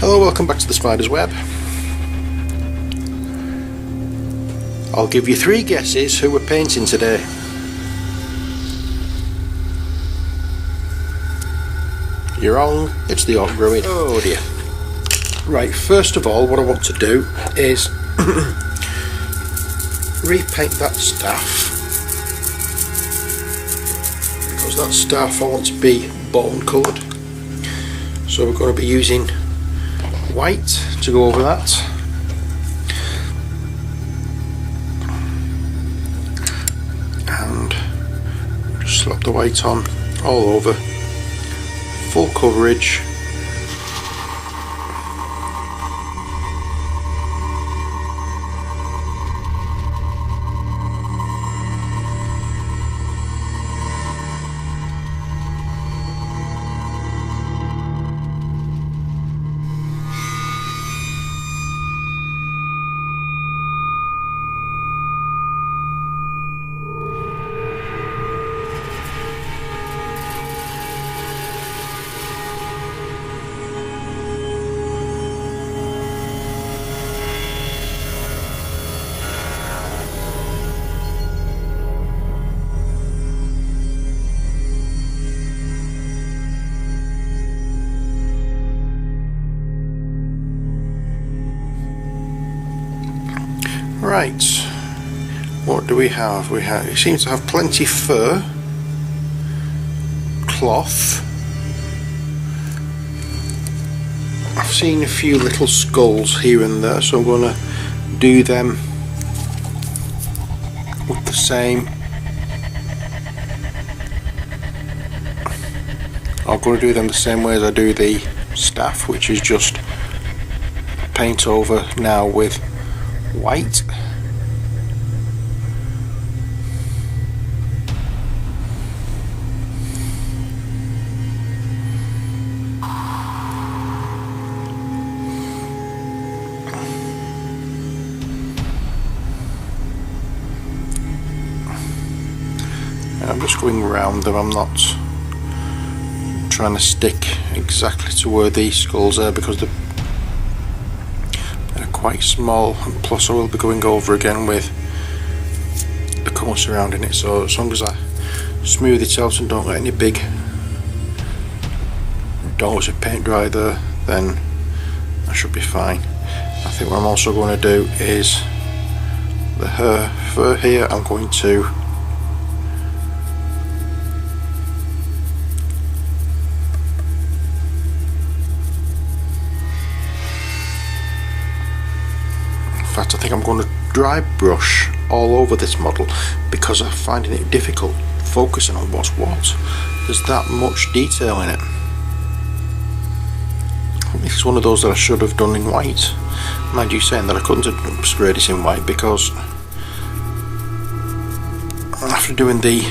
Hello, welcome back to the Spider's Web. I'll give you 3 guesses who we're painting today. You're wrong, it's the Orc Druid. Oh dear. Right, first of all what I want to do is repaint that staff, because that staff I want to be bone coloured. So we're going to be using white to go over that. And just slap the white on all over, full coverage. Right, what do we have? We seem to have plenty fur, cloth. I've seen a few little skulls here and there, so I'm going to do them with the same. I'm going to do them the same way as I do the staff, which is just paint over now with white. I'm just going round them, I'm not trying to stick exactly to where these skulls are because they're quite small, and plus I will be going over again with the colour surrounding it, so as long as I smooth it out and don't let any big dollars of paint dry there, then I should be fine. I think what I'm also going to do is the fur here, I'm going to in fact I think I'm going to dry brush all over this model because I'm finding it difficult focusing on what's what. There's that much detail in it. This is one of those that I should have done in white. Mind you saying that I couldn't have sprayed this in white because after doing the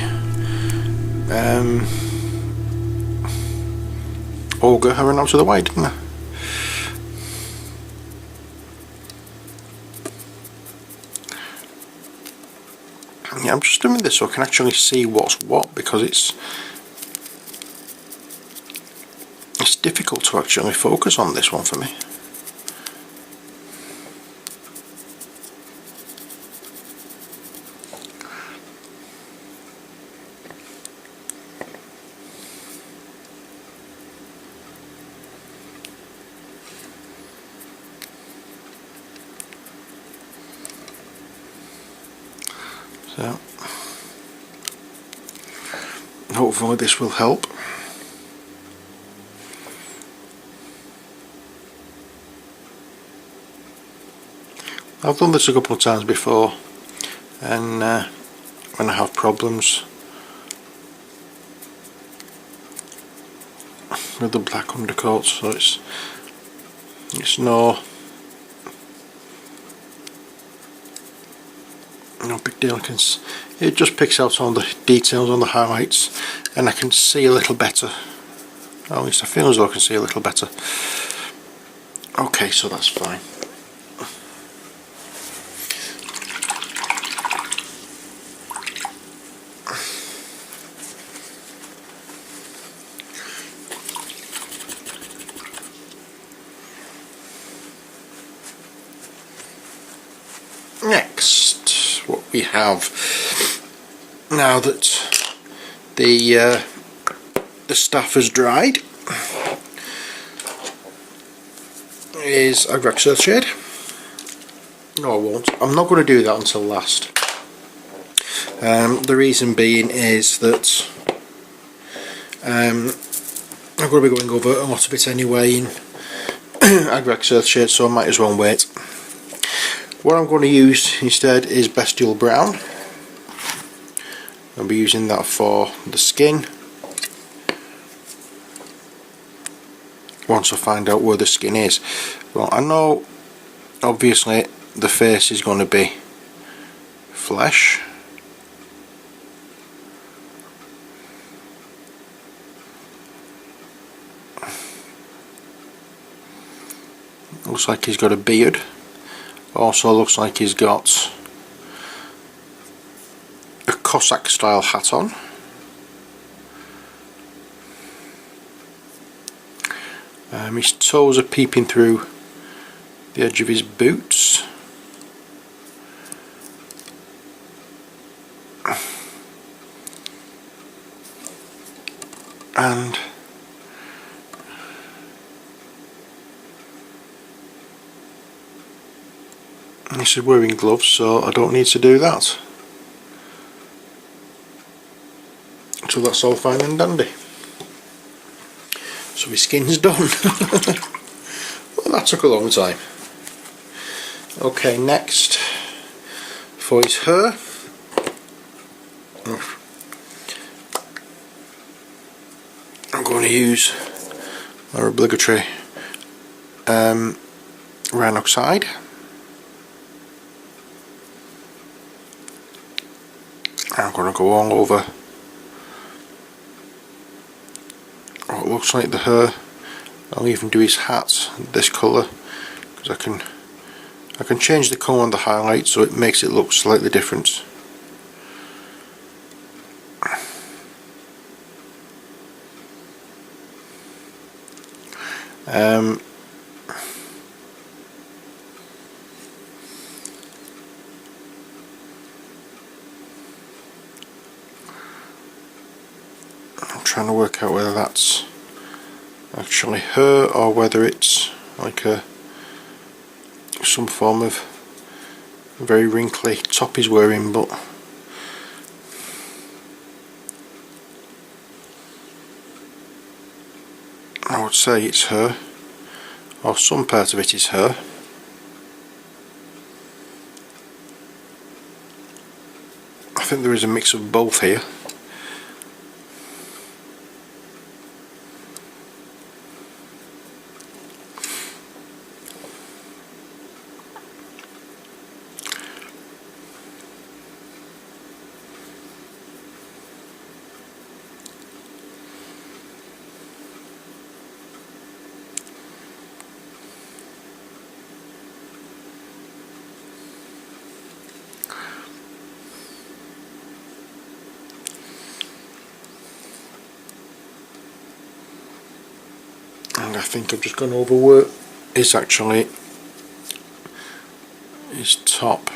ogre I ran out to the white, didn't I? Yeah, I'm just doing this so I can actually see what's what, because it's difficult to actually focus on this one for me. So hopefully this will help. I've done this a couple of times before, and when I have problems with the black undercoat, so it's no big deal. It just picks out all the details on the highlights, and I can see a little better. Or at least I feel as though I can see a little better. Okay, so that's fine. Next, what we have, now that the staff has dried, is a Greg shade. No, I won't. I'm not going to do that until last. The reason being is that I'm going to be going over a lot of it anyway in Greg shade, so I might as well wait. What I'm going to use instead is Bestial Brown. I'll be using that for the skin. Once I find out where the skin is. Well, I know obviously the face is going to be flesh. Looks like he's got a beard. Also looks like he's got a Cossack style hat on. His toes are peeping through the edge of his boots. And this is wearing gloves, so I don't need to do that. So that's all fine and dandy. So his skin's done. Well, that took a long time. Okay, next for his hair. I'm going to use our obligatory Rhinoxide. I'm going to go all over what looks like the hair. I'll even do his hat this colour, because I can change the colour on the highlight so it makes it look slightly different. I'm trying to work out whether that's actually her or whether it's like some form of very wrinkly top he's wearing, but I would say it's her, or some part of it is her. I think there is a mix of both here. And I think I've just gone over where is actually his top.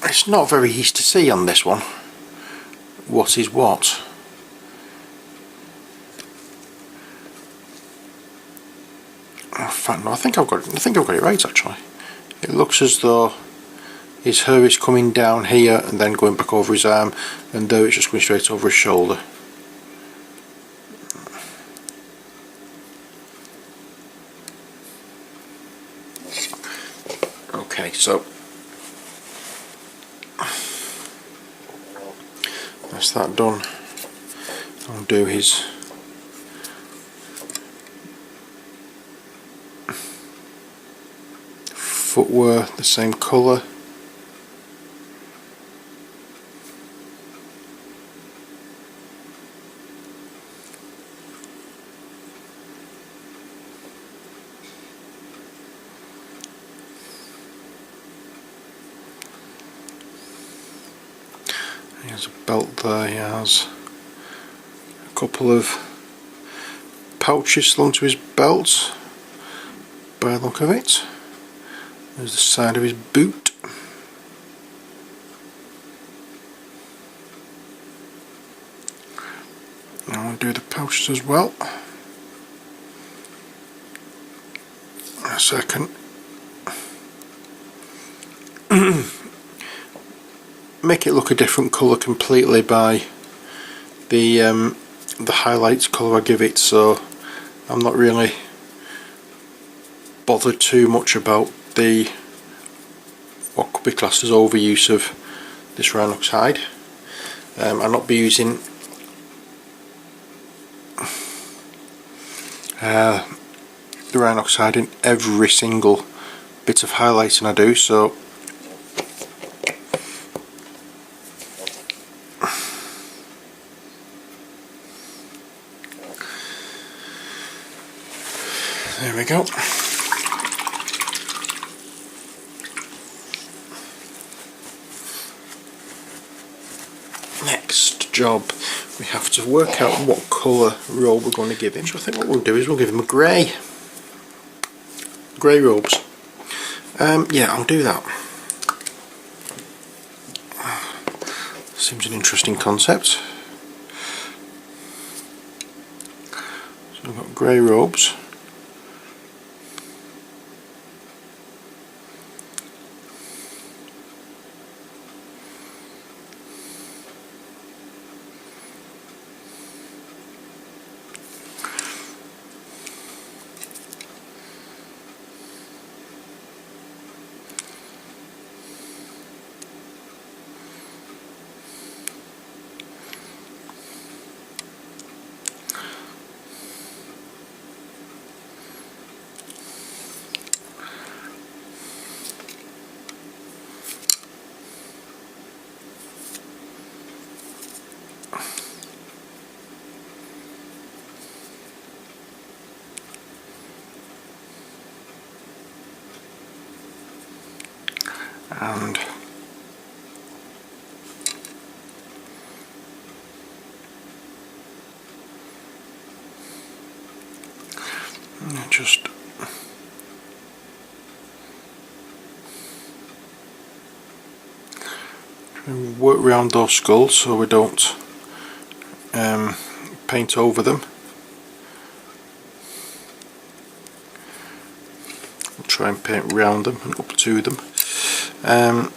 It's not very easy to see on this one what is what. In fact, no, I think I've got it right actually. It looks as though his hair is coming down here and then going back over his arm, and there it's just going straight over his shoulder. Okay, so that's that done. I'll do his footwear the same colour. He has a belt there, he has a couple of pouches slung to his belt by the look of it. There's the side of his boot. And we'll do the pouches as well. A second. Make it look a different colour completely by the highlights colour I give it, so I'm not really bothered too much about the what could be classed as overuse of this Rhinox hide. I'll not be using the Rhinox hide in every single bit of highlighting I do, so there we go. Next job, we have to work out what colour robe we're going to give him. So I think what we'll do is we'll give him a grey robes. Yeah, I'll do that. Seems an interesting concept. So we've got grey robes. And just work around those skulls so we don't paint over them. We'll try and paint around them and up to them. I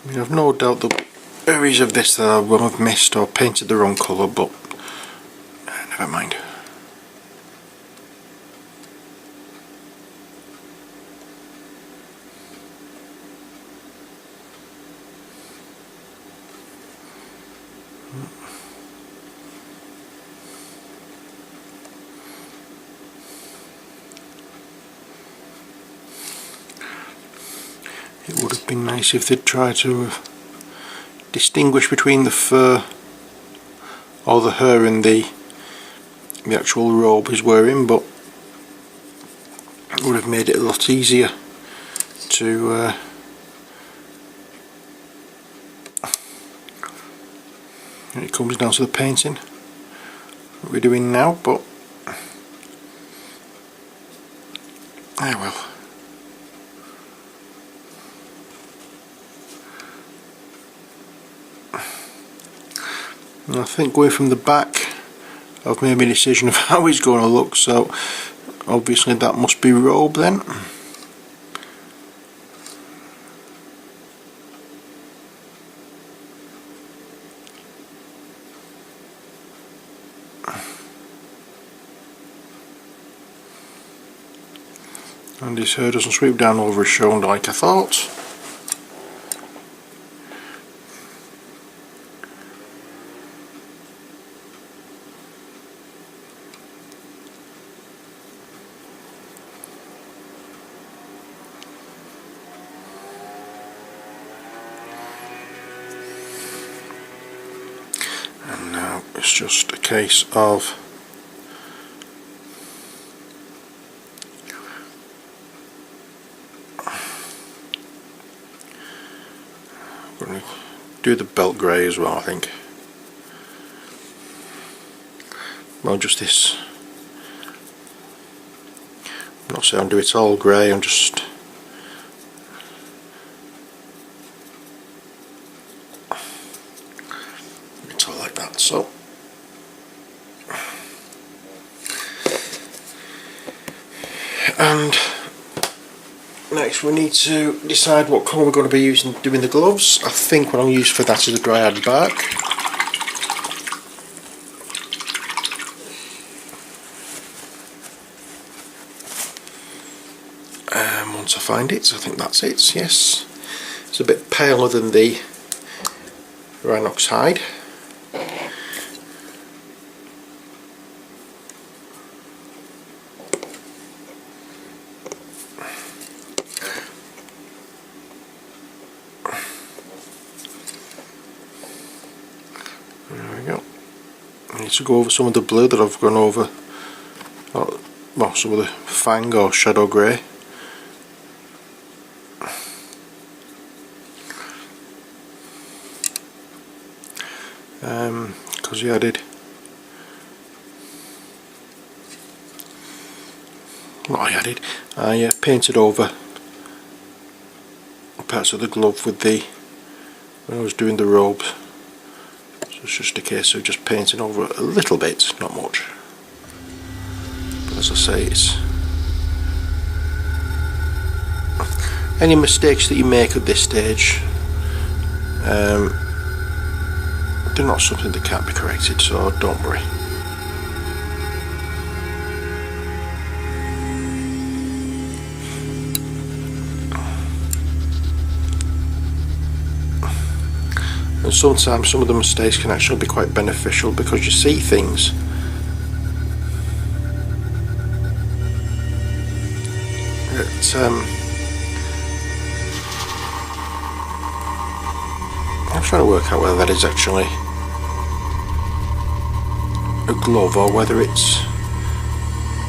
mean, I've no doubt the areas of this that I will have missed or painted the wrong colour, but never mind. It would have been nice if they'd tried to distinguish between the fur or the hair and the actual robe he's wearing, but it would have made it a lot easier to when it comes down to the painting what we're doing now, but well. I think going from the back I've made my decision of how he's going to look, so obviously that must be robe then. And his hair doesn't sweep down over his shoulder like I thought. And now it's just a case of do the belt grey as well, I think. well, just this. I'm not saying I'll do it all grey, I'm just it's all like that. So and next we need to decide what colour we're going to be using doing the gloves. I think what I'll use for that is a dryad bark. Once I find it, I think that's it, yes. It's a bit paler than the Rhinox hide. There we go. I need to go over some of the blue that I've gone over, well, some of the fang or shadow grey. Because I painted over parts of the glove with when I was doing the robe, so it's just a case of just painting over a little bit, not much. But as I say, it's any mistakes that you make at this stage, they're not something that can't be corrected, so don't worry. And sometimes some of the mistakes can actually be quite beneficial because you see things that I'm trying to work out whether that is actually a glove or whether it's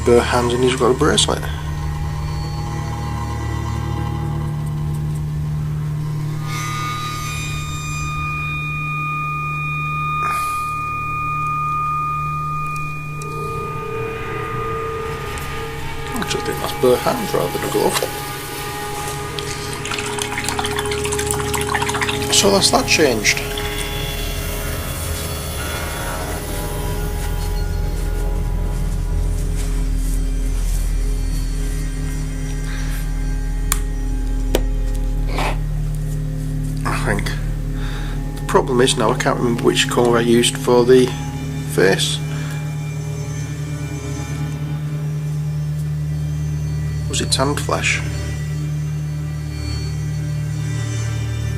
bare hands and he's got a bracelet. I actually think that's bare hands rather than a glove. So that's that changed. I think the problem is now I can't remember which colour I used for the face. Was it tanned flesh?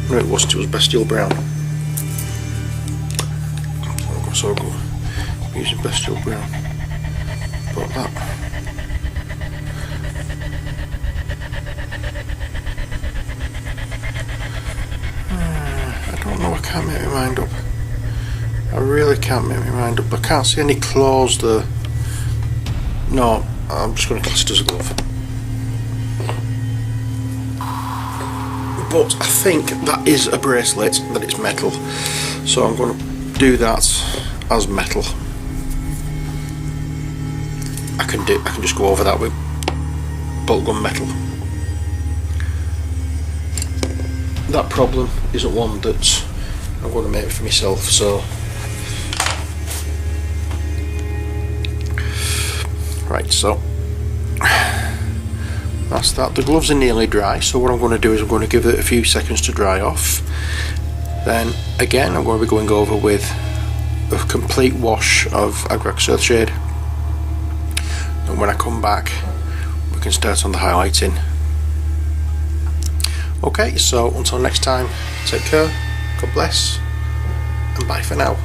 No, it wasn't, it was bestial brown. So I'll go using bestial brown. About that. I don't know, I can't make my mind up. I really can't make my mind up. I can't see any claws there. No, I'm just going to class it as a glove. But I think that is a bracelet, that it's metal, so I'm going to do that as metal. I can just go over that with bolt gun metal. That problem isn't one that I'm going to make for myself, so right, so that's that. The gloves are nearly dry, so what I'm going to do is I'm going to give it a few seconds to dry off. Then again I'm going to be going over with a complete wash of Agrax Earthshade, and when I come back we can start on the highlighting. Okay, so until next time, take care, God bless, and bye for now.